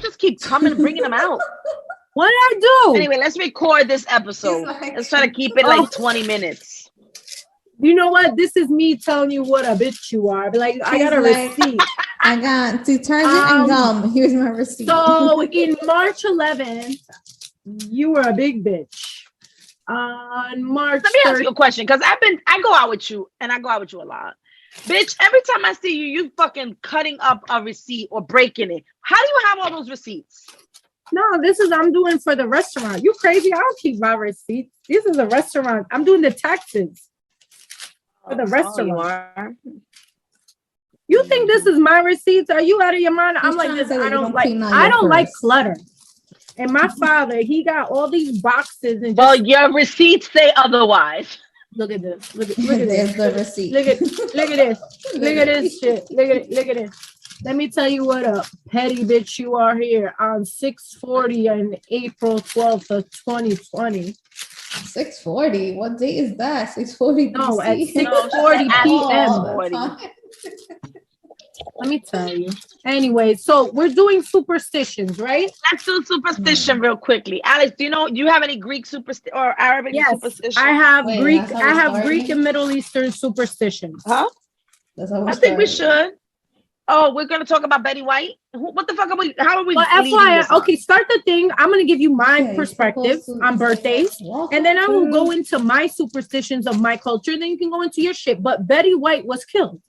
just keep bringing them out. What did I do? Anyway, let's record this episode. Let's try to keep it like 20 minutes. You know what? This is me telling you what a bitch you are. Like, I got a receipt. I got detergent and gum. Here's my receipt. So in March 11th, you were a big bitch. On March Let me ask you a question, because I go out with you, and I go out with you a lot. Bitch, every time I see you, you fucking cutting up a receipt or breaking it. How do you have all those receipts? No, I'm doing for the restaurant. You crazy? I don't keep my receipts. This is a restaurant. I'm doing the taxes for the restaurant. You think this is my receipts? Are you out of your mind? I'm like this. I don't like clutter. And my father, he got all these boxes and well, your receipts say otherwise. Look at this. Look at this. The receipt. Look at this. Look at this shit. Look at this. Let me tell you what a petty bitch you are here on 6/40 and April 12th of 2020. 6:40? What date is that? 6:40? No, at 6:40 p.m. Let me tell you. Anyway, so we're doing superstitions, right? Let's do superstition real quickly. Alex, do you have any Greek superstition or Arabic superstition? I have Greek and Middle Eastern superstitions. Huh? I think we should. Oh, we're gonna talk about Betty White. What the fuck are we? How are we? Well, FYI, okay, start the thing. I'm gonna give you my perspective on birthdays, and then I will go into my superstitions of my culture. And then you can go into your shit. But Betty White was killed.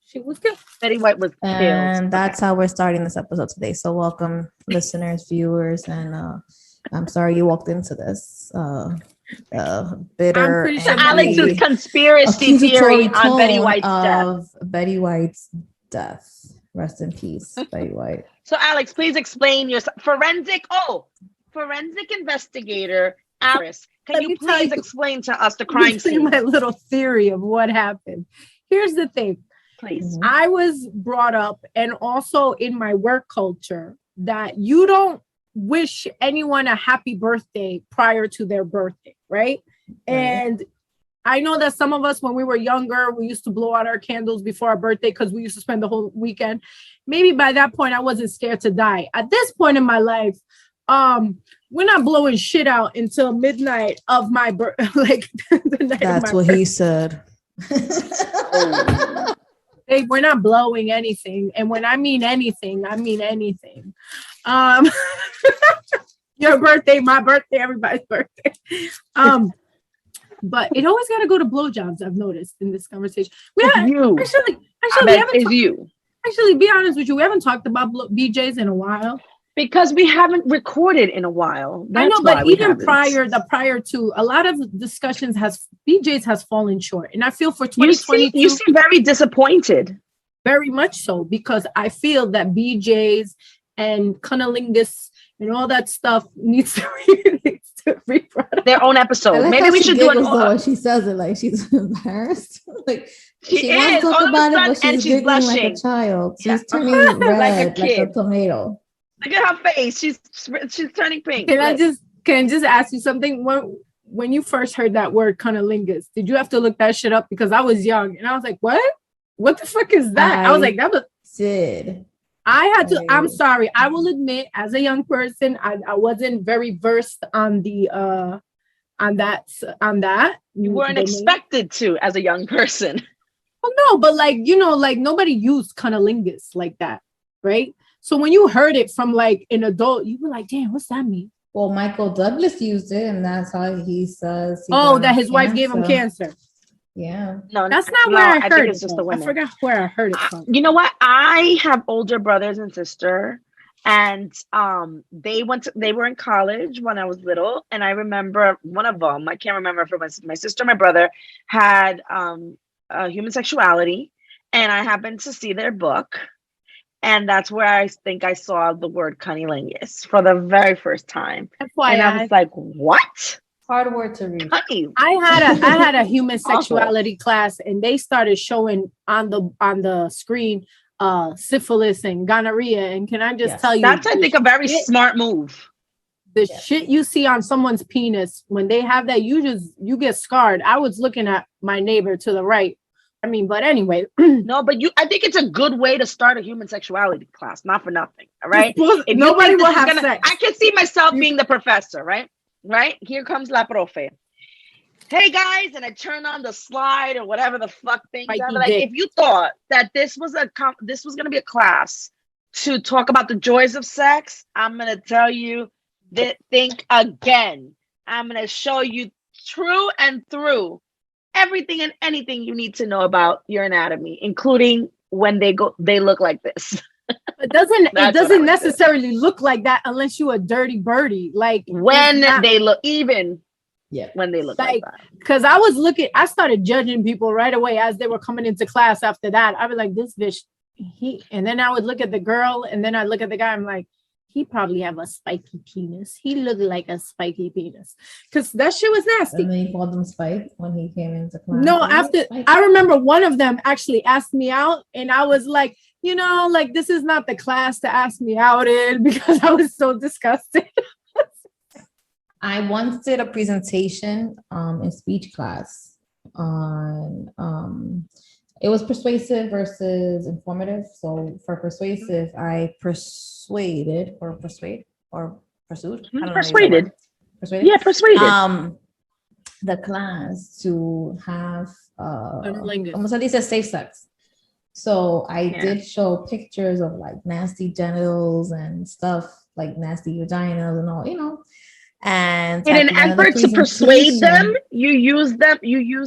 She was killed. Betty White was killed. And that's how we're starting this episode today. So welcome, listeners, viewers, and I'm sorry you walked into this. Bitter. I'm sure Alex's conspiracy theory on Betty White's death. Betty White's death. Rest in peace, Betty White. So Alex, please explain your forensic investigator, Alice. Can you please explain to us the crime scene? My little theory of what happened. Here's the thing. Please. I was brought up, and also in my work culture, that you don't wish anyone a happy birthday prior to their birthday, right? And I know that some of us, when we were younger, we used to blow out our candles before our birthday because we used to spend the whole weekend. Maybe by that point, I wasn't scared to die. At this point in my life, we're not blowing shit out until midnight of my birthday. Like the night That's of my what birthday. he said. Hey, we're not blowing anything. And when I mean anything, I mean anything. Your birthday, my birthday, everybody's birthday. But it always got to go to blowjobs, I've noticed in this conversation. Actually, be honest with you, we haven't talked about BJs in a while. Because we haven't recorded in a while. I know, but even prior to, a lot of discussions BJ's has fallen short. And I feel for 2022. You seem very disappointed. Very much so, because I feel that BJ's and Cunnilingus and all that stuff needs to be brought up. Their own episode. Maybe we should do it. She says it like she's embarrassed. Like she wants to talk about it, but she's giggling blushing like a child. She's turning red like a tomato. Look at her face. She's turning pink. Can I just ask you something? When you first heard that word cunnilingus, did you have to look that shit up? Because I was young and I was like, what? What the fuck is that? I was like, that was did. I had to. I'm sorry. I will admit, as a young person, I wasn't very versed on the on that. You weren't expected to as a young person. Well, no, but like nobody used cunnilingus like that, right? So when you heard it from like an adult, you were like, damn, what's that mean? Well, Michael Douglas used it, and that's how he says. That his wife gave him cancer. Yeah. No, that's not where I heard it. It's just the women. I forgot where I heard it from. You know what? I have older brothers and sister, and they were in college when I was little, and I remember one of them. I can't remember if it was my sister or my brother had human sexuality, and I happened to see their book. And that's where I think I saw the word cunnilingus for the very first time. And I was like, what? Hard word to read. I had a human sexuality class, and they started showing on the screen syphilis and gonorrhea. And can I just tell you, that's I think a very smart move. The shit you see on someone's penis when they have that, you get scarred. I was looking at my neighbor to the right I mean, but anyway. No, but I think it's a good way to start a human sexuality class, not for nothing. All right. If nobody will have sex. I can see myself being the professor, right? Right? Here comes la profe. Hey guys, and I turn on the slide or whatever the fuck thing. Like, if you thought that this was gonna be a class to talk about the joys of sex, I'm gonna tell you that think again. I'm gonna show you true and through everything and anything you need to know about your anatomy, including when they look like this. It doesn't necessarily look like that unless you're a dirty birdie. Like when they look, even when they look like that. Because I started judging people right away as they were coming into class. After that, I was like, this bitch, and then I would look at the girl, and then I look at the guy. I'm like, he probably have a spiky penis. He looked like a spiky penis because that shit was nasty. And then he called him Spike when he came into class. No, after I remember one of them actually asked me out, and I was like, like this is not the class to ask me out in because I was so disgusted. I once did a presentation in speech class on it was persuasive versus informative. So for persuasive, I persuaded. Persuaded. Yeah, persuaded. The class to have Cunnilingus. almost at least a safe sex. So I did show pictures of like nasty genitals and stuff, like nasty vaginas and all, And in an effort to persuade them, you use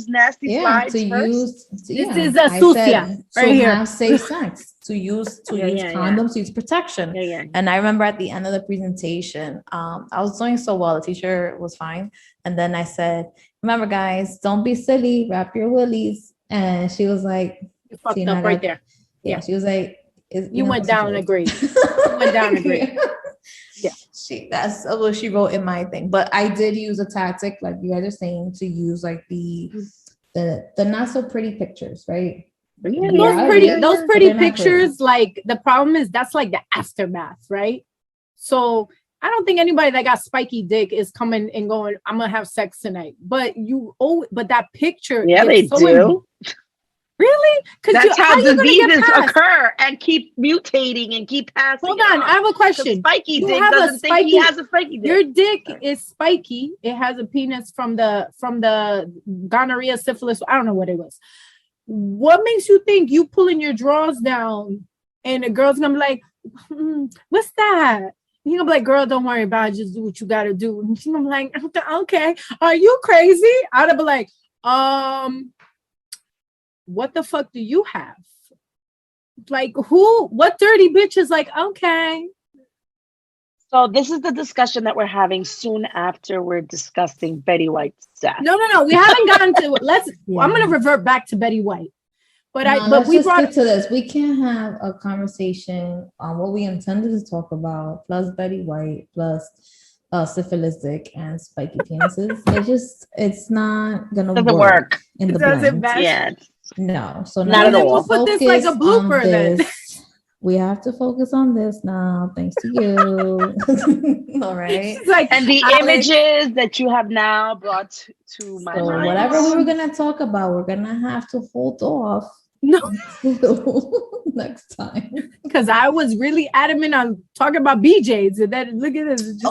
nasty slides first. This is a sucia right here. Have safe sex, to use condoms, to use protection. And I remember at the end of the presentation, I was doing so well. The teacher was fine. And then I said, remember guys, don't be silly, wrap your willies. And she was like, you fucked up right there. Yeah. She was like, you went down and agreed. You went down and agreed. Yeah, that's what she wrote in my thing. But I did use a tactic, like you guys are saying, to use like the not so pretty pictures, right? Those pretty pictures. Like the problem is that's like the aftermath, right? So I don't think anybody that got spiky dick is coming and going, I'm gonna have sex tonight. But that picture, they do. Really? Because that's how diseases occur and keep mutating and keep passing. Hold on, I have a question. Spiky dick doesn't think he has a spiky dick. Your dick is spiky. It has a penis from the gonorrhea, syphilis. I don't know what it was. What makes you think you pulling your drawers down and the girl's gonna be like, what's that? You're gonna be like, girl, don't worry about it. Just do what you gotta do. And she's gonna be like, okay, are you crazy? I'd be like, what the fuck do you have? Like what dirty bitch is like, okay. So this is the discussion that we're having soon after we're discussing Betty White's death. No. We haven't gotten to I'm gonna revert back to Betty White. But we brought to this. We can't have a conversation on what we intended to talk about, plus Betty White, plus syphilitic and spiky penises. It's not gonna work in the blend. Yeah. No, so not at all. We'll put this like a blooper then. We have to focus on this now, thanks to you. All right. And the images that you have now brought to my mind. Whatever we were gonna talk about, we're gonna have to hold off. No. Next time. Because I was really adamant on talking about BJ's, and then look at this.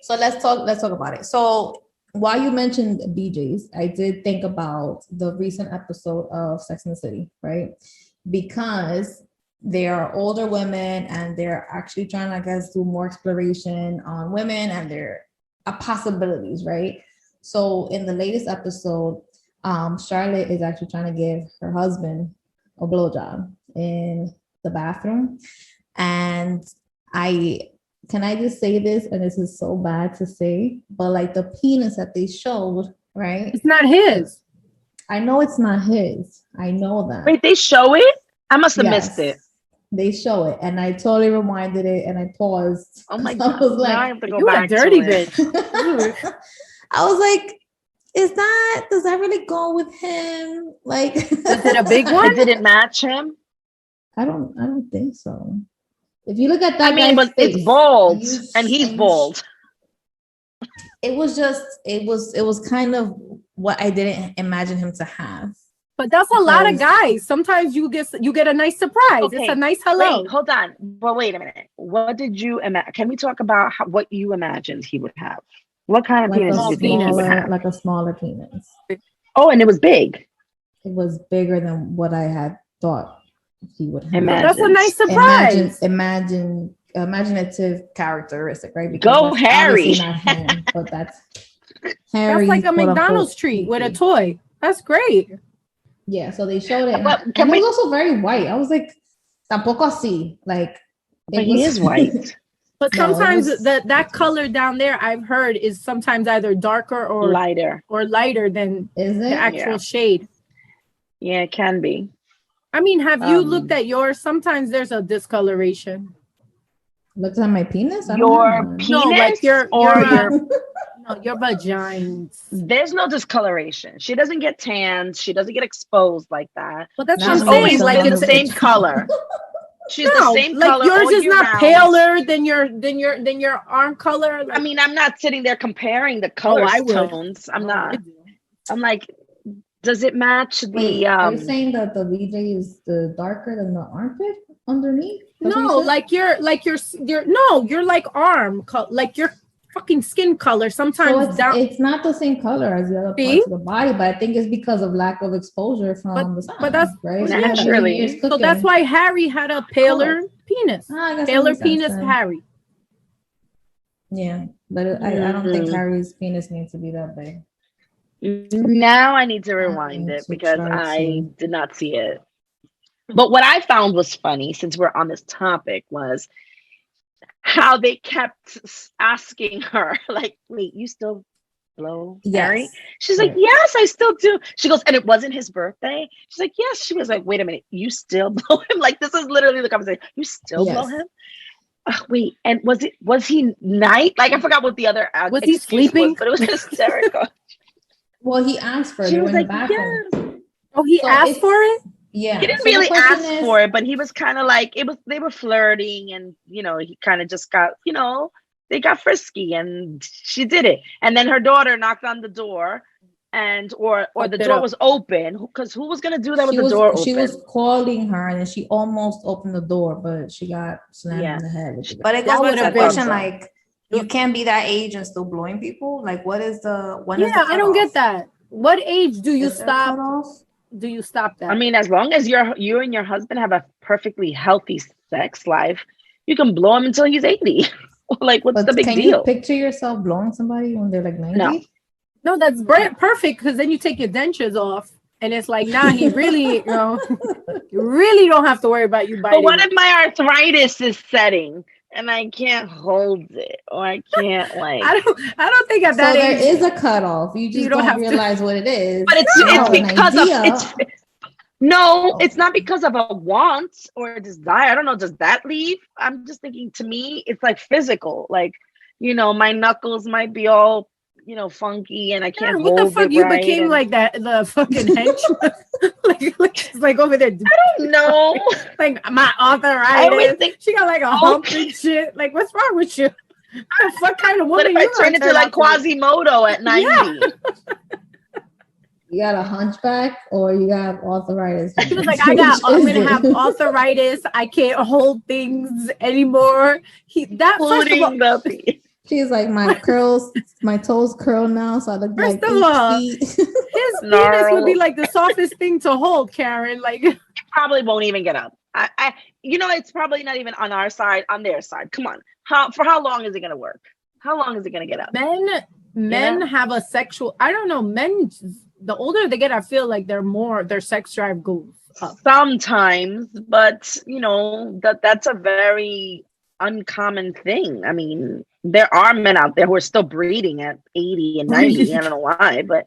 So let's talk about it. So while you mentioned BJ's, I did think about the recent episode of Sex and the City, right? Because they are older women and they're actually trying to, I guess, do more exploration on women and their possibilities, right? So in the latest episode, Charlotte is actually trying to give her husband a blowjob in the bathroom. And can I just say this? And this is so bad to say, but like the penis that they showed, right? It's not his. I know it's not his. I know that. Wait, they show it? I must have missed it. They show it, and I totally rewinded it, and I paused. Oh my God! I was like, I have to go you back a dirty to it. bitch. I was like, does that really go with him? Like, is it a big one? Did it match him? I don't think so. If you look at that, but it's bald, and he's bald. It was kind of what I didn't imagine him to have. But that's a lot of guys. Sometimes you get a nice surprise. Okay. It's a nice hello. Wait, hold on. But wait a minute. What did you imagine? Can we talk about what you imagined he would have? What kind of penis did you think he would have? Like a smaller penis. Oh, and it was big. It was bigger than what I had thought he would have. That's a nice surprise. Imaginative characteristic, right? Because go Harry. Not him, but that's Harry. That's like a McDonald's treat with a toy. That's great. Yeah, so they showed it. And it was also very white. I was like, tampoco así. Like, but he is white. But sometimes that color down there, I've heard, is sometimes either darker or lighter than the actual shade. Yeah, it can be. I mean, have you looked at yours? Sometimes there's a discoloration. Looked at my penis? Your penis? No, like your vagina. There's no discoloration. She doesn't get tanned. She doesn't get exposed like that. But that's what I'm saying. Like it's the same color. She's the same color. Yours is not paler than your arm color. Like, I mean, I'm not sitting there comparing the color tones. I'm not. I'm like, does it match the? Are you saying that the VJ is the darker than the armpit underneath? No, you're like arm color, like your fucking skin color. Sometimes so it's not the same color as the other parts of the body, but I think it's because of lack of exposure from the sun. But that's right. Naturally. So that's why Harry had a paler penis. Paler penis, sense, Harry. Yeah, but I don't think Harry's penis needs to be that big. Now I need to rewind it because I did not see it. But what I found was funny, since we're on this topic, was how they kept asking her, like, wait, you still blow Harry? She's like, yes, I still do. She goes, and it wasn't his birthday? She's like, yes. She was like, wait a minute, you still blow him? Like, this is literally the conversation. You still blow him? Wait, and was he night? Like, I forgot what the other was he sleeping? But it was hysterical. Well, he asked for it. She was like, yes. Oh, he asked for it? Yeah, he didn't really ask for it, but he was kind of like they were flirting, and he kind of just got they got frisky, and she did it. And then her daughter knocked on the door, and or the door was open, because who was gonna do that with the door open? She was calling her, and then she almost opened the door, but she got slammed in the head. But it goes back to the question, like, you can't be that age and still blowing people. Like, what is the I don't get that. What age do you stop? Do you stop that? I mean, as long as you and your husband have a perfectly healthy sex life, you can blow him until he's 80. Like, what's the big deal? Can you picture yourself blowing somebody when they're like 90? No, that's perfect, because then you take your dentures off, and it's like, nah, he really, you really don't have to worry about you biting. But what if my arthritis is setting and I can't hold it, or I can't like? I don't think at that age there is a cutoff. You just don't realize what it is. But it's because of it's not because of a want or a desire. I don't know. Does that leave? I'm just thinking. To me, it's like physical. Like, my knuckles might be all funky, and I can't hold it. What the fuck? You became like that, the fucking henchman. like over there. I don't know. Like my arthritis. She got like a hump and shit. Like, what's wrong with you? What kind of woman? What if I turn into like Quasimodo at 90? Yeah. You got a hunchback or you got arthritis? She was like, I'm gonna have arthritis. I can't hold things anymore. She's like, my toes curl now, so I look like first of all, his penis would be like the softest thing to hold, Karen. Like, it probably won't even get up. It's probably not even on our side, on their side. Come on, for how long is it gonna work? How long is it gonna get up? Men have a sexual. I don't know. Men, the older they get, I feel like their sex drive goes up. Sometimes, but that's a very uncommon thing. I mean, there are men out there who are still breeding at 80 and 90. I don't know why, but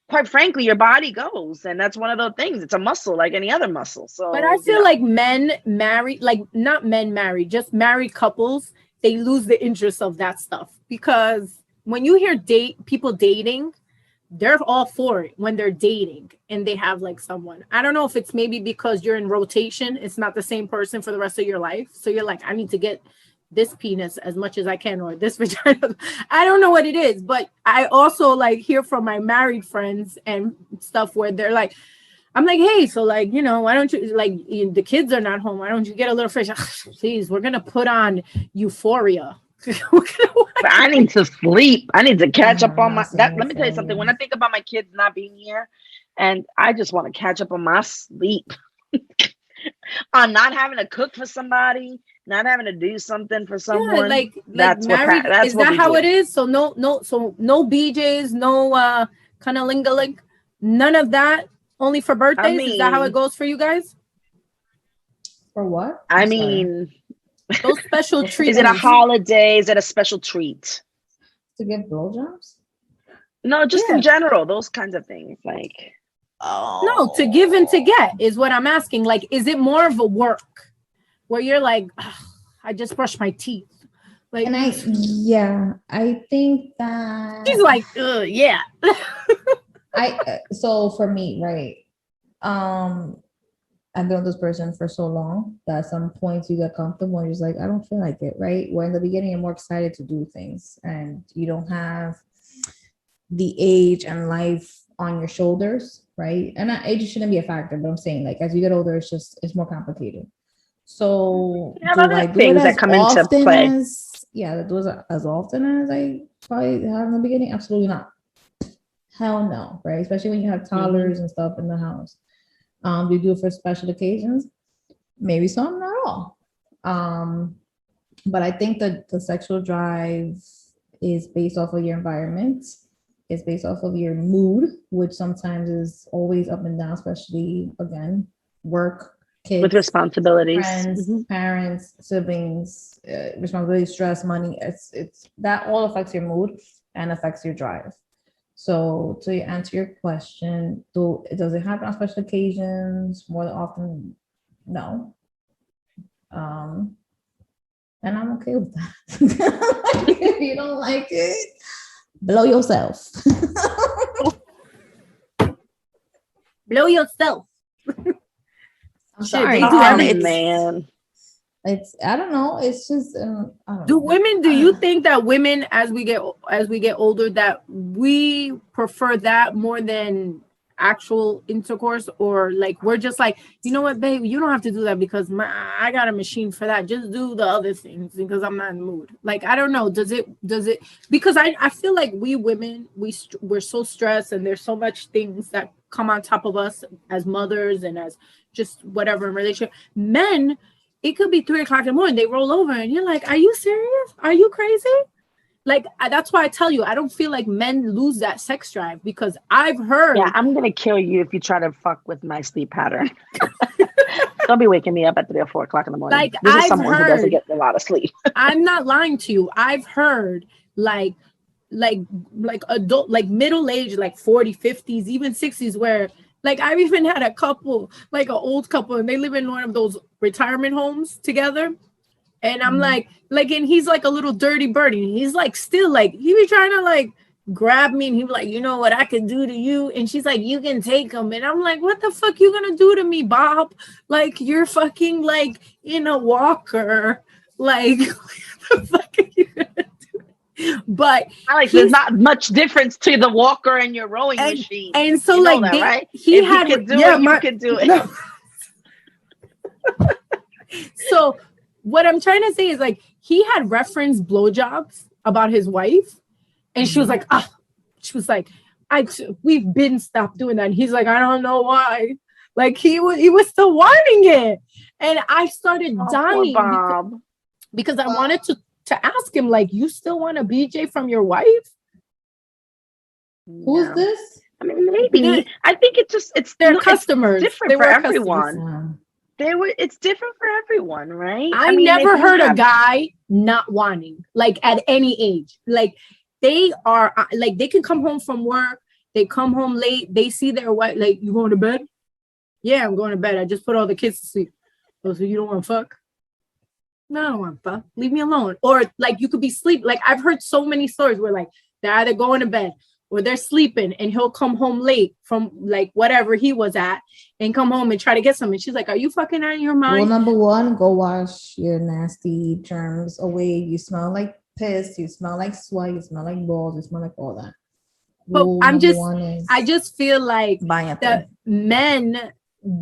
quite frankly, your body goes, and that's one of those things. It's a muscle like any other muscle. So, but I feel like men married, like not men married, just married couples, they lose the interest of that stuff, because when you hear people dating, they're all for it when they're dating and they have like someone. I don't know if it's maybe because you're in rotation. It's not the same person for the rest of your life. So you're like, I need to get this penis as much as I can, or this vagina. I don't know what it is, but I also like hear from my married friends and stuff where they're like, I'm like, hey, so like, you know, why don't you, like, the kids are not home, why don't you get a little fish? Please, we're gonna put on Euphoria. I need to sleep. I need to catch up on my that. Let me tell you Same. something. When I think about my kids not being here, and I just want to catch up on my sleep, on not having to cook for somebody, not having to do something for someone. Yeah, like that's married. what. That's is what that we how do. it is? So no BJs, no cunnilingus, none of that. Only for birthdays. Is that how it mean, goes for you guys? For what? I I'm sorry. mean, Those special treats. is it a holiday? Is it a special treat? To give blowjobs? No, just Yeah. in general, those kinds of things. Like, No, to give and to get is what I'm asking. Like, is it more of a work where you're like, "Ugh, I just brushed my teeth? Like, And I think that she's like, yeah. so for me, right? I've been with this person for so long that at some points you get comfortable and you're just like, I don't feel like it, right? Where in the beginning you're more excited to do things and you don't have the age and life on your shoulders, right? And age shouldn't be a factor, but I'm saying like as you get older, it's more complicated. So you have do other I do things it that as come into often play. do it as often as I probably have in the beginning? Absolutely not. Hell no, right? Especially when you have toddlers and stuff in the house. Do you do it for special occasions? Maybe some, not all. But I think that the sexual drive is based off of your environment. It's based off of your mood, which sometimes is always up and down, especially again, work, kids, With responsibilities, friends, parents, siblings, responsibility, stress, money. It's that all affects your mood and affects your drive. So to answer your question, does it happen on special occasions more than often? No. And I'm okay with that. If you don't like it, blow yourself. Blow yourself. I'm Shit, sorry. they do everything. man. I don't know. It's just I don't know. Do you think that women as we get older that we prefer that more than actual intercourse, or like we're just like, you know what, babe, you don't have to do that because I got a machine for that. Just do the other things because I'm not in the mood. Like, I don't know. Does it because I feel like we women we're so stressed and there's so much things that come on top of us as mothers and as just whatever in relationship. Men, it could be 3:00 in the morning. They roll over and you're like, are you serious? Are you crazy? Like, that's why I tell you, I don't feel like men lose that sex drive because I've heard. Yeah, I'm going to kill you if you try to fuck with my sleep pattern. Don't be waking me up at 3 or 4 o'clock in the morning. Like, this is I've someone who doesn't heard, get a lot of sleep. I'm not lying to you. I've heard like adult, like middle age, like 40, 50s, even 60s, where like I've even had a couple, like an old couple, and they live in one of those retirement homes together. And I'm like, and he's like a little dirty birdie. He's like, still like, he be trying to like grab me and he be like, you know what I could do to you? And she's like, you can take him. And I'm like, what the fuck you gonna do to me, Bob? Like, you're fucking like in a walker. Like, what the fuck are you gonna do? But there's not much difference to the walker and your rowing machine. And so you know like that, right? He if had he could do it, you could do it. No. So what I'm trying to say is like he had referenced blowjobs about his wife, and she was like, we've been stopped doing that. And he's like, I don't know why. Like he was still wanting it, and I started dying because I wanted to ask him, like, you still want a BJ from your wife? Who's this? I mean, maybe. I think it's their customers. It's different for everyone. It's different for everyone, right? I mean, never heard a guy not wanting, like at any age. Like they are like they can come home from work, they come home late, they see their wife, like, you going to bed? Yeah, I'm going to bed. I just put all the kids to sleep. Oh, so you don't want to fuck? No, I don't want to fuck. Leave me alone. Or like you could be sleep. Like I've heard so many stories where like they're either going to bed or they're sleeping, and he'll come home late from like whatever he was at and come home and try to get something. She's like, are you fucking out of your mind? Rule number one, go wash your nasty germs away. You smell like piss, you smell like sweat, you smell like balls, you smell like all that. But Rule I just feel like Bañate. that men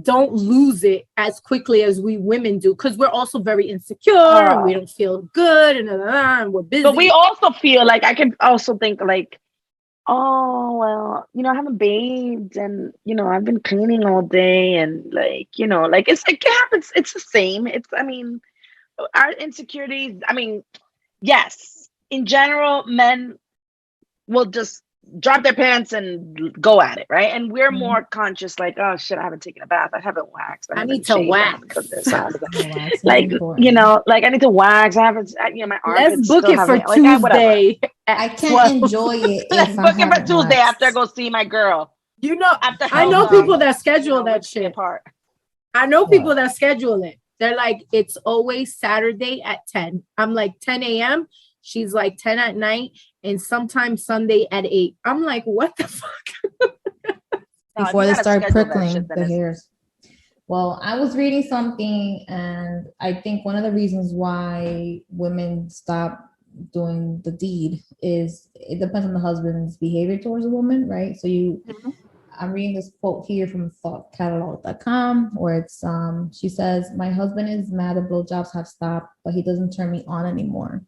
don't lose it as quickly as we women do, because we're also very insecure and we don't feel good and we're busy. But we also feel like, I can also think like, oh, well, I haven't bathed and, I've been cleaning all day and like, like it's like it happens. It's the same. Our insecurities, yes, in general, men will just drop their pants and go at it, right? And we're more conscious, like, oh shit, I haven't taken a bath, I haven't waxed, I need to wax. Like, like I need to wax. I haven't, my armpits. Let's book it for Tuesday. I can't enjoy it. Let's book it for Tuesday after I go see my girl. I know people that schedule that shit. I know people that schedule it. They're like, it's always Saturday at 10. I'm like 10 a.m. She's like 10 at night, and sometimes Sunday at 8. I'm like, what the fuck? Before they start prickling the hairs. Well, I was reading something, and I think one of the reasons why women stop doing the deed is it depends on the husband's behavior towards a woman, right? So I'm reading this quote here from thoughtcatalog.com where it's she says, my husband is mad that blowjobs have stopped, but he doesn't turn me on anymore.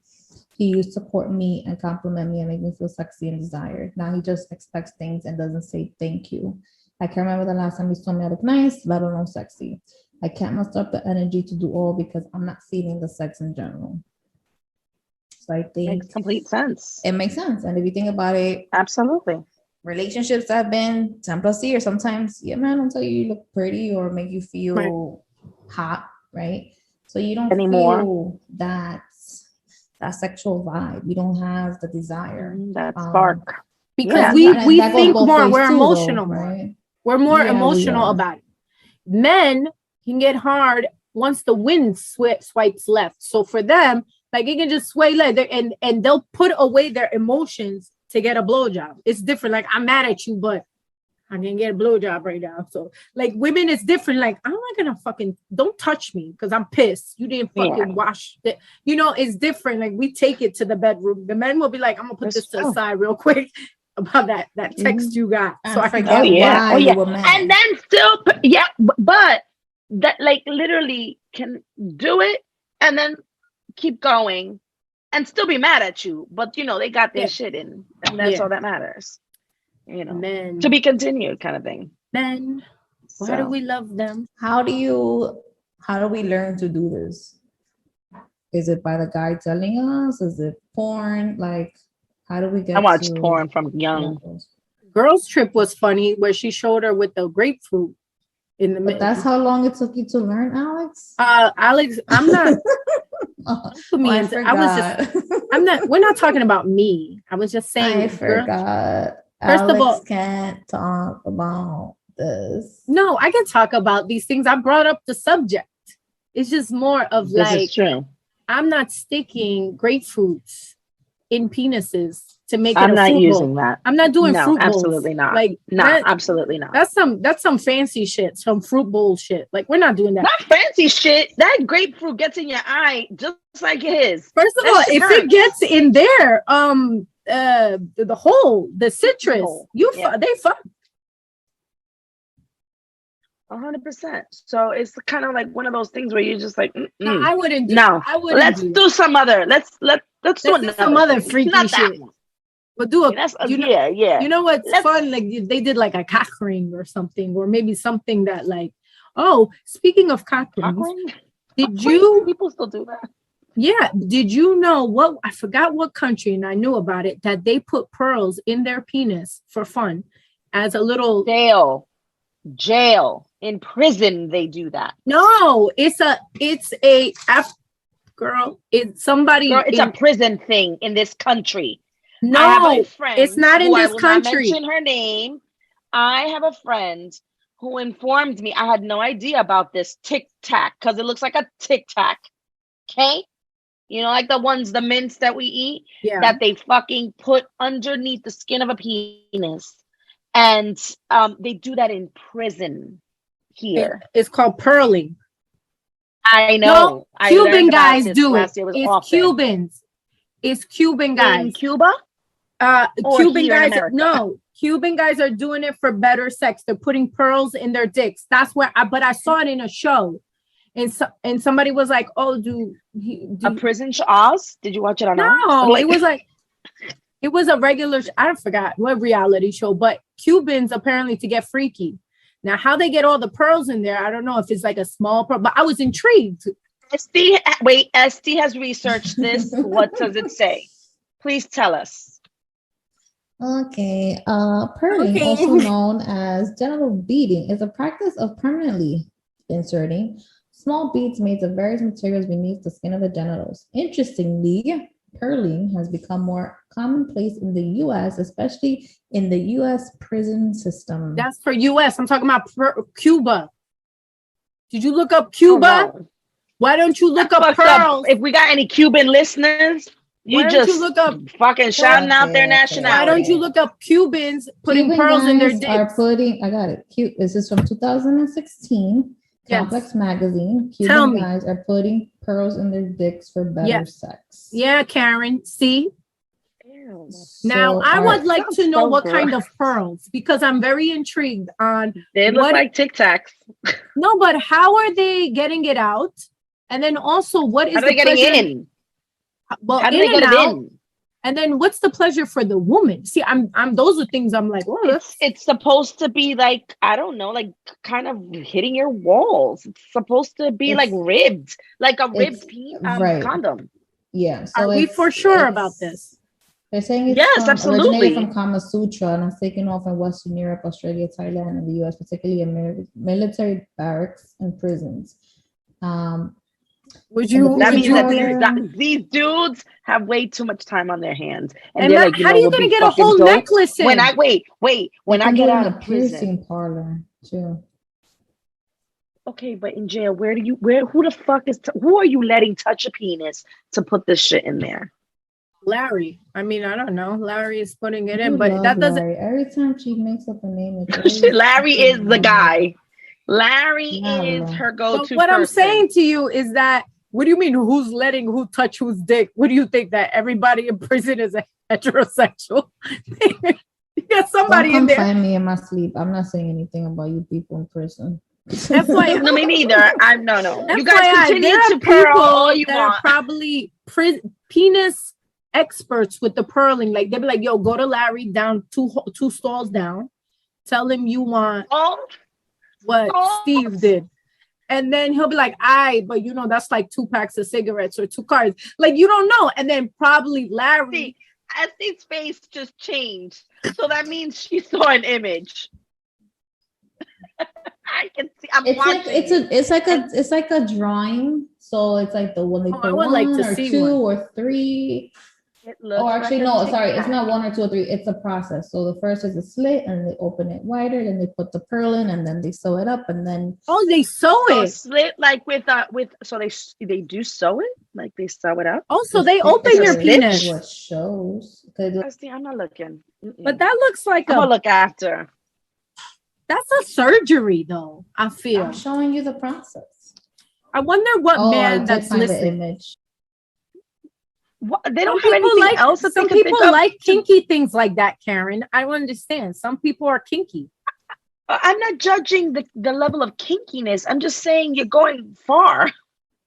He used to court me and compliment me and make me feel sexy and desired. Now he just expects things and doesn't say thank you. I can't remember the last time he told me I look nice, let alone sexy. I can't muster up the energy to do all because I'm not feeling the sex in general. So I think makes complete sense. It makes sense. And if you think about it, absolutely. Relationships that have been 10 plus years, sometimes, man, I'll tell you look pretty or make you feel hot, right? So you don't feel that sexual vibe. You don't have the desire. That spark. Because we think more, we're emotional more. Right? We're more emotional about it. Men can get hard once the wind swipes left. So for them, like it can just sway left and they'll put away their emotions to get a blowjob. It's different. Like, I'm mad at you, but I can get a blowjob right now. So like women, it's different. Like, I'm not gonna don't touch me because I'm pissed. You didn't fucking wash it. It's different. Like, we take it to the bedroom. The men will be like, I'm gonna put this to the side real quick about that text you got. So I forget why you were mad. And then still, but that like literally can do it and then keep going and still be mad at you. But they got their shit in, and that's all that matters. Men. To be continued kind of thing. Men, why do we love them? How do we learn to do this? Is it by the guy telling us? Is it porn? Like, how do we get? I watched porn from young. Girls Trip was funny where she showed her with the grapefruit in the middle. That's how long it took you to learn, Alex? Alex, I'm not. I'm not. We're not talking about me. I was just saying. I forgot. First Alex of all, can't talk about this. No, I can talk about these things. I brought up the subject. It's just more of this is true. I'm not sticking grapefruits in penises to make it. I'm not using bowl. that. I'm not doing fruit bowls. Absolutely not. Like, absolutely not. That's some fancy shit, some fruit bowl shit. Like, we're not doing that. Not fancy shit. That grapefruit gets in your eye just like his. First of all, if it gets in there, the hole, the citrus, they fuck. 100%. So it's kind of like one of those things where you're just like, no, I wouldn't. Let's do some other. Let's do some other freaky shit. But do yeah. You know what's fun? Like they did like a cock ring or something, or maybe something that like. Oh, speaking of cock rings, people still do that? Yeah. Did you know I forgot what country, and I knew about it, that they put pearls in their penis for fun as a little jail. In prison, they do that. No, it's a girl. It's somebody. Girl, it's a prison thing in this country. No, I have a friend it's not in this country. I will not mention her name. I have a friend who informed me. I had no idea about this Tic Tac because it looks like a Tic Tac. Okay, You know, like the mints that we eat, Yeah. that they fucking put underneath the skin of a penis. And they do that in prison here. It's called pearling. I know. No, I Cuban learned about guys this do it. last year. It was It's awful. Cubans. It's Cuban guys. In Cuba? Or Cuban here in guys. America? No, Cuban guys are doing it for better sex. They're putting pearls in their dicks. That's where. But I saw it in a show, and somebody was like, "Oh, A prison Oz? Did you watch it on no, Oz? it was like." It was a regular, I forgot what reality show, but Cubans apparently to get freaky. Now, how they get all the pearls in there, I don't know if it's like a small pearl, but I was intrigued. Esty has researched this. What does it say? Please tell us. Okay. Pearling, also known as genital beading, is a practice of permanently inserting small beads made of various materials beneath the skin of the genitals. Interestingly, pearling has become more commonplace in the U.S., especially in the U.S. prison system. That's for U.S. I'm talking about Cuba. Did you look up Cuba? Oh, no. Why don't you look up pearls? If we got any Cuban listeners, you just look up fucking shouting out their nationality. Why don't you look up Cubans putting pearls in their dicks? I got it. This is from 2016. Complex magazine. Cuban guys are putting pearls in their dicks for better sex. Yeah, Karen. See? Now, I would like to know what kind of pearls, because I'm very intrigued on. They look like Tic Tacs. No, but how are they getting it out? And then also, what is how are they getting in? Well, how do they get it in? And then what's the pleasure for the woman? See, I'm those are things I'm like, well, it's supposed to be like, I don't know, like kind of hitting your walls. It's supposed to be like ribbed, like a ribbed condom. Yeah. So are we for sure about this? They're saying it's originated from Kama Sutra and it's taken off in Western Europe, Australia, Thailand, and the US, particularly in military barracks and prisons. That means that these dudes have way too much time on their hands, and they're like, how are you gonna get a whole necklace in? When I when I get out of prison, parlor too. Okay, but in jail, who the fuck who are you letting touch a penis to put this shit in there? Larry. I mean, I don't know. Larry is putting it in, but that doesn't. Larry. Every time she makes up a name, Larry is the guy. Larry is her go-to. So what I'm saying to you is that, what do you mean who's letting who touch whose dick? What do you think, that everybody in prison is a heterosexual? You got somebody in there. Don't find me in my sleep. I'm not saying anything about you people in prison. That's why no, me neither. I'm no. That's you guys continue to pearl all you want. Are probably penis experts with the pearling. Like they'll be like, yo, go to Larry down two stalls down. Tell him you want what Steve did. And then he'll be like, but you know, that's like 2 packs of cigarettes or 2 cars. Like, you don't know. And then probably Larry. Essie's face just changed. So that means she saw an image. I can see. It's like a drawing. So it's like the one they put one or 2 or 3. Or actually, no, sorry, it's not 1 or 2 or 3. It's a process. So the first is a slit, and they open it wider, then they put the pearl in, and then they sew it up, and then they sew it. Slit like with so they do sew it, like they sew it up. Also, they open your penis. What shows? I'm not looking. But that looks like I'm gonna look after. That's a surgery, though. I feel. I'm showing you the process. I wonder what man that's listening. What, they don't have anything else. Some people like kinky things like that, Karen. I don't understand. Some people are kinky. I'm not judging the level of kinkiness. I'm just saying you're going far.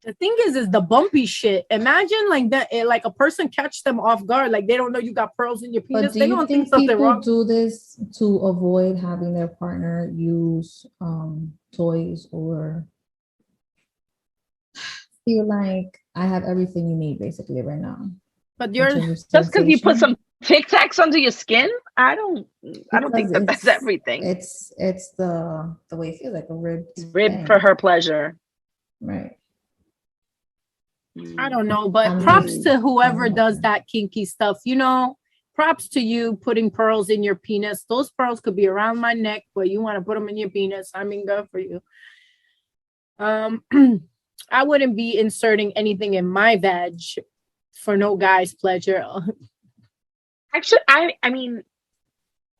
The thing is the bumpy shit. Imagine like that, like a person catch them off guard, like they don't know you got pearls in your penis. They don't think something wrong. Do this to avoid having their partner use toys or feel like I have everything you need basically right now. But you're just because you put some Tic Tacs under your skin. I don't think that's everything. It's the way it feels, like a rib for her pleasure. Right. I don't know, but props to whoever does that kinky stuff. You know, props to you putting pearls in your penis. Those pearls could be around my neck, but you want to put them in your penis. I mean, good for you. I wouldn't be inserting anything in my vag for no guy's pleasure. Actually, I mean,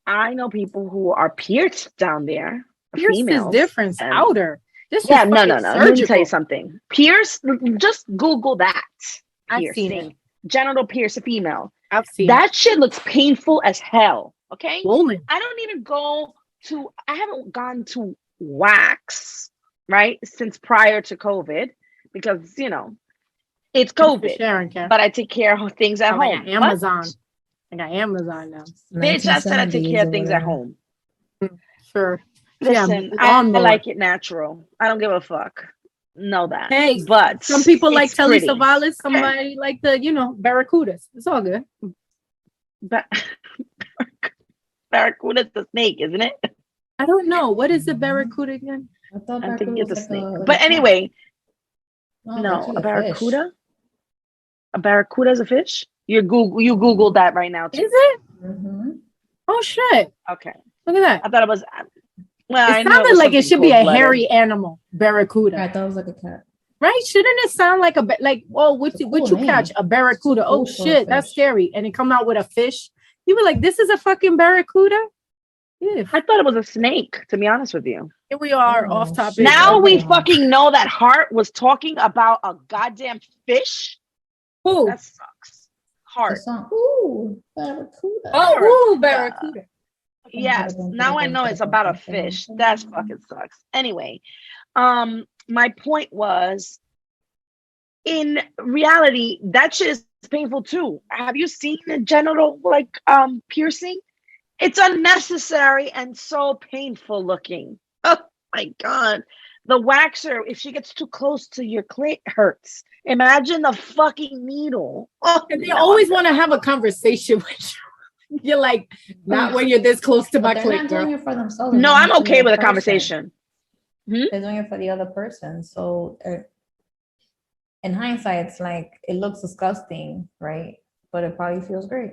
I know people who are pierced down there. Pierced is females, different. It's and- outer. This Yeah, is no. fucking Let me tell you surgical. something. Pierce, just Google that. I've seen Piercing. it. Genital pierce a female. I've seen That shit looks painful as hell. Okay? swollen. I haven't gone to wax, right? Since prior to COVID, because it's Thanks for COVID. sharing, Karen. But I take care of things at I home. got Amazon. I got Amazon now. Bitch, I said I take care of things at home. Sure. Listen, Yeah, I lawnmower. like it natural. I don't give a fuck. Know that. Hey, but some people like it's Telly pretty. Savalas. Somebody like the, barracudas. It's all good. But Barracuda's the snake, isn't it? I don't know. What is the barracuda again? I thought I think barracuda it's a was snake. like But anyway, no, a barracuda? A barracuda is a fish? You Googled that right now too. Is it? Mm-hmm. Oh shit! Okay. Look at that. I thought it was well, I It knew sounded was like it something should be a cold-blooded. hairy animal, barracuda. I thought it was like a cat. Right? Shouldn't it sound like what It's a you cool name. catch? A barracuda. Oh Cool for a shit, that's fish. scary. And it come out with a fish. You were like, this is a fucking barracuda? Yeah. I thought it was a snake, to be honest with you. Here we are Oh, off topic. shit. Now we Yeah. fucking know that Hart was talking about a goddamn fish. Who? That sucks. The Hart. song, ooh, barracuda. Oh, ooh, barracuda. Yes. Now I know it's about a fish. That fucking sucks. Anyway, my point was, in reality, that shit is painful too. Have you seen the genital piercing? It's unnecessary and so painful looking. Oh my god. The waxer, if she gets too close to your clit, hurts. Imagine the fucking needle. Oh, And they no, always want to have a conversation with you. You're like, not when you're this close to my But they're clit, not doing girl. it for themselves. No, they're I'm doing it for okay the with a person. conversation. They're doing it for the other person. So in hindsight, it's like it looks disgusting, right? But it probably feels great.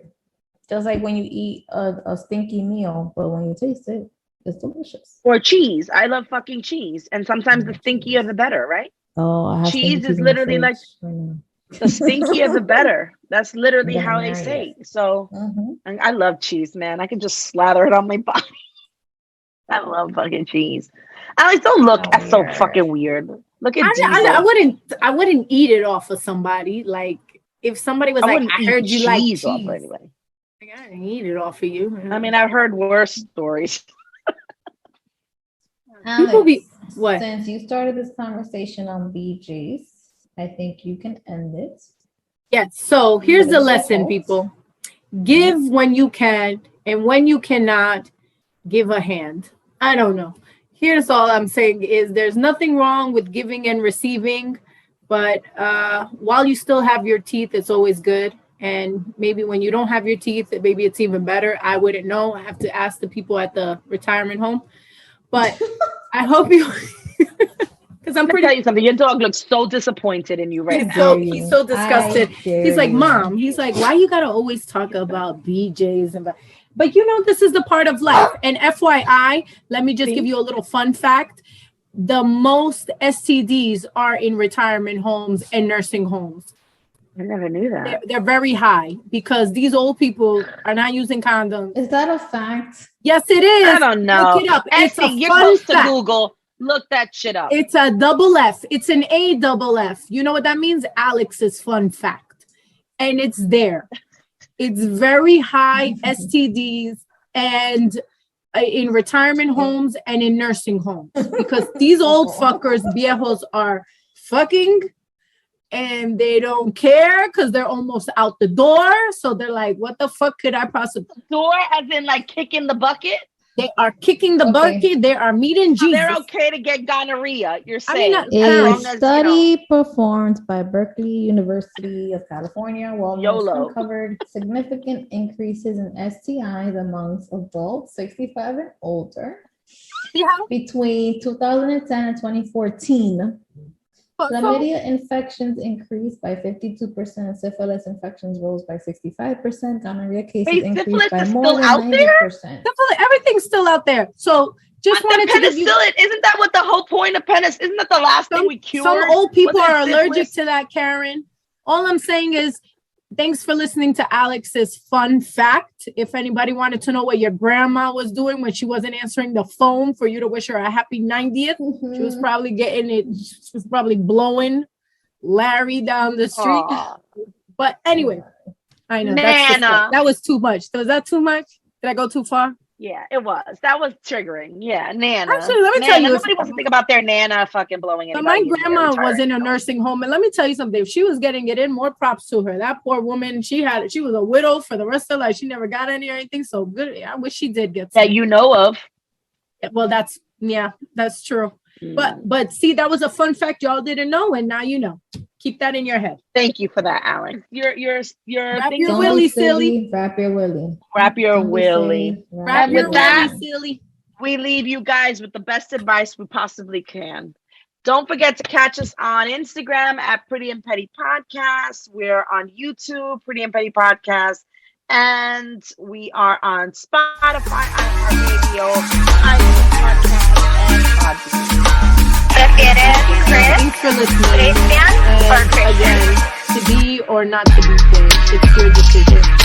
Just like when you eat a stinky meal, but when you taste it, it's delicious. Or cheese. I love fucking cheese. And sometimes the stinkier the better, right? Oh, I have Cheese stinky is in my literally like fridge right now. the stinkier the better. That's literally I'm how getting they married. say. So Mhm. and I love cheese, man. I can just slather it on my body. I love fucking cheese. I like, don't look Oh, so weird. fucking weird. Look at I Diesel. wouldn't eat it off of somebody. Like if somebody was I like, wouldn't I eat heard you like cheese cheese. off anyway. Like, I didn't eat it off of you. I mean, I've heard worse stories. People be Alex, what? Since you started this conversation on BJs, I think you can end it. Yeah. So here's But the it's your lesson, fault. people. Give when you can, and when you cannot, give a hand. I don't know. Here's all I'm saying is there's nothing wrong with giving and receiving, but while you still have your teeth, it's always good. And maybe when you don't have your teeth, maybe it's even better. I wouldn't know. I have to ask the people at the retirement home. But I hope you, because I'm Let me pretty. tell you something. Your dog looks so disappointed in you right He's now. he's so disgusted. He's like, Mom, he's like, why you gotta always talk about BJs and but this is the part of life. And FYI, let me just give you a little fun fact. The most STDs are in retirement homes and nursing homes. I never knew that. They're very high because these old people are not using condoms. Is that a fact? Yes, it is. I don't know. Look it up. It's a You're fun close to fact. Google. Look that shit up. It's a double F. It's an A double F. You know what that means? Alex's fun fact. And it's there. It's very high STDs and in retirement homes and in nursing homes because these old fuckers, viejos, are fucking and they don't care because they're almost out the door. So they're like, what the fuck could I possibly? Door as in like kicking the bucket? They are kicking the bucket. They are meeting So Jesus. they're okay to get gonorrhea. You're I mean, saying I A don't know. study performed by Berkeley University of California Wellness YOLO. uncovered significant increases in STIs amongst adults 65 and older Yeah. between 2010 and 2014. Chlamydia infections increased by 52%, syphilis infections rose by 65%, gonorrhea cases Wait, increased syphilis by is more still than out 90%. Everything's still out there. So just But wanted the to give you penicillin, isn't that what the whole point of penicillin? Isn't that the last thing we cured? some old people Wasn't it are allergic syphilis? to that, Karen. All I'm saying is Thanks for listening to Alex's fun fact. If anybody wanted to know what your grandma was doing when she wasn't answering the phone for you to wish her a happy 90th, she was probably she was probably blowing Larry down the street. Aw. But anyway, I know Nana. that was too much. Was that too much? Did I go too far? Yeah, it was. That was triggering. Yeah, Nana. Actually, let me tell you, nobody wants to think about their Nana fucking blowing so anybody. my grandma was in a nursing home, and let me tell you something. If she was getting it in, more props to her. That poor woman, she was a widow for the rest of her life. She never got any or anything. So good. I wish she did get some. That you know of. Well, that's true. But see, that was a fun fact y'all didn't know, and now you know. Keep that in your head. Thank you for that, Alex. Your Wrap your willy, silly. Wrap your willy. Wrap your willy. Wrap your willy, silly. We leave you guys with the best advice we possibly can. Don't forget to catch us on Instagram at Pretty and Petty Podcast. We're on YouTube, Pretty and Petty Podcast. And we are on Spotify, iHeartRadio, iTunes Podcast, and Podbean. Thanks for listening. And again, to be or not to be gay, it's your decision.